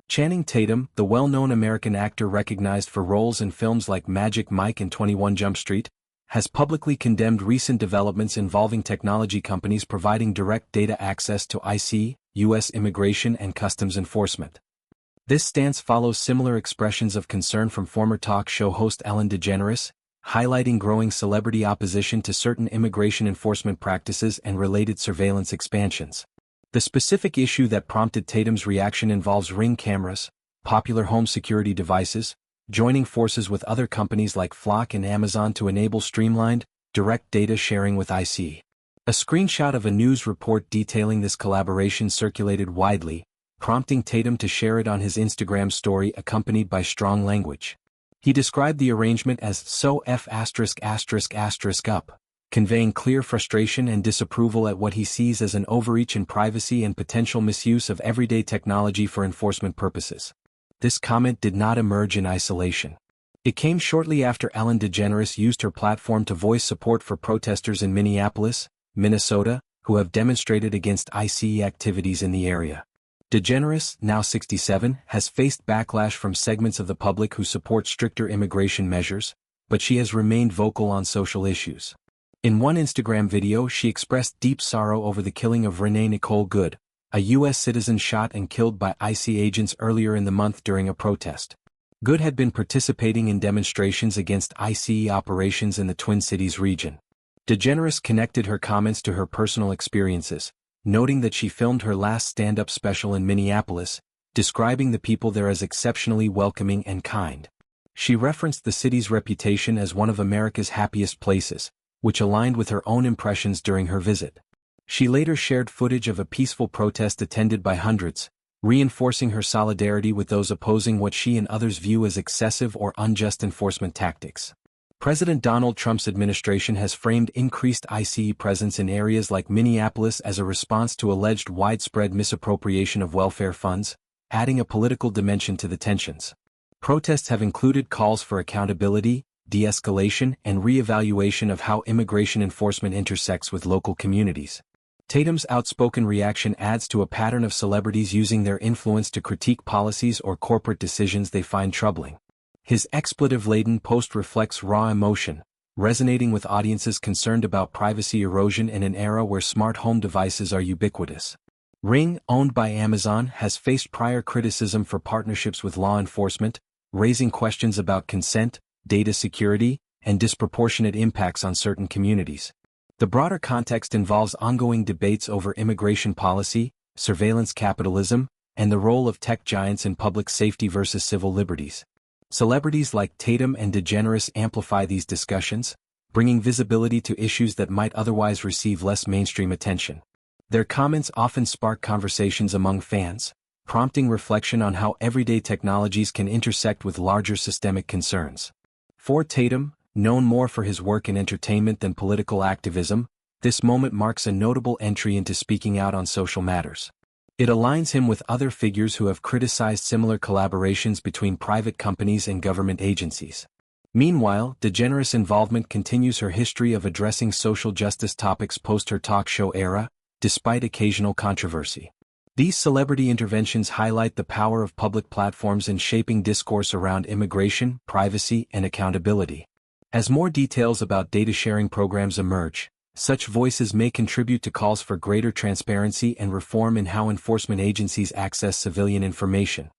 Channing Tatum, the well-known American actor recognized for roles in films like Magic Mike and 21 Jump Street, has publicly condemned recent developments involving technology companies providing direct data access to ICE, U.S. Immigration and Customs Enforcement. This stance follows similar expressions of concern from former talk show host Ellen DeGeneres, highlighting growing celebrity opposition to certain immigration enforcement practices and related surveillance expansions. The specific issue that prompted Tatum's reaction involves Ring cameras, popular home security devices, joining forces with other companies like Flock and Amazon to enable streamlined, direct data sharing with ICE. A screenshot of a news report detailing this collaboration circulated widely, prompting Tatum to share it on his Instagram story accompanied by strong language. He described the arrangement as "so f***up," conveying clear frustration and disapproval at what he sees as an overreach in privacy and potential misuse of everyday technology for enforcement purposes. This comment did not emerge in isolation. It came shortly after Ellen DeGeneres used her platform to voice support for protesters in Minneapolis, Minnesota, who have demonstrated against ICE activities in the area. DeGeneres, now 67, has faced backlash from segments of the public who support stricter immigration measures, but she has remained vocal on social issues. In one Instagram video, she expressed deep sorrow over the killing of Renee Nicole Good, a U.S. citizen shot and killed by ICE agents earlier in the month during a protest. Good had been participating in demonstrations against ICE operations in the Twin Cities region. DeGeneres connected her comments to her personal experiences, noting that she filmed her last stand-up special in Minneapolis, describing the people there as exceptionally welcoming and kind. She referenced the city's reputation as one of America's happiest places, which aligned with her own impressions during her visit. She later shared footage of a peaceful protest attended by hundreds, reinforcing her solidarity with those opposing what she and others view as excessive or unjust enforcement tactics. President Donald Trump's administration has framed increased ICE presence in areas like Minneapolis as a response to alleged widespread misappropriation of welfare funds, adding a political dimension to the tensions. Protests have included calls for accountability, de-escalation, and re-evaluation of how immigration enforcement intersects with local communities. Tatum's outspoken reaction adds to a pattern of celebrities using their influence to critique policies or corporate decisions they find troubling. His expletive-laden post reflects raw emotion, resonating with audiences concerned about privacy erosion in an era where smart home devices are ubiquitous. Ring, owned by Amazon, has faced prior criticism for partnerships with law enforcement, raising questions about consent, data security, and disproportionate impacts on certain communities. The broader context involves ongoing debates over immigration policy, surveillance capitalism, and the role of tech giants in public safety versus civil liberties. Celebrities like Tatum and DeGeneres amplify these discussions, bringing visibility to issues that might otherwise receive less mainstream attention. Their comments often spark conversations among fans, prompting reflection on how everyday technologies can intersect with larger systemic concerns. For Tatum, known more for his work in entertainment than political activism, this moment marks a notable entry into speaking out on social matters. It aligns him with other figures who have criticized similar collaborations between private companies and government agencies. Meanwhile, DeGeneres' involvement continues her history of addressing social justice topics post her talk show era, despite occasional controversy. These celebrity interventions highlight the power of public platforms in shaping discourse around immigration, privacy, and accountability. As more details about data sharing programs emerge, such voices may contribute to calls for greater transparency and reform in how enforcement agencies access civilian information.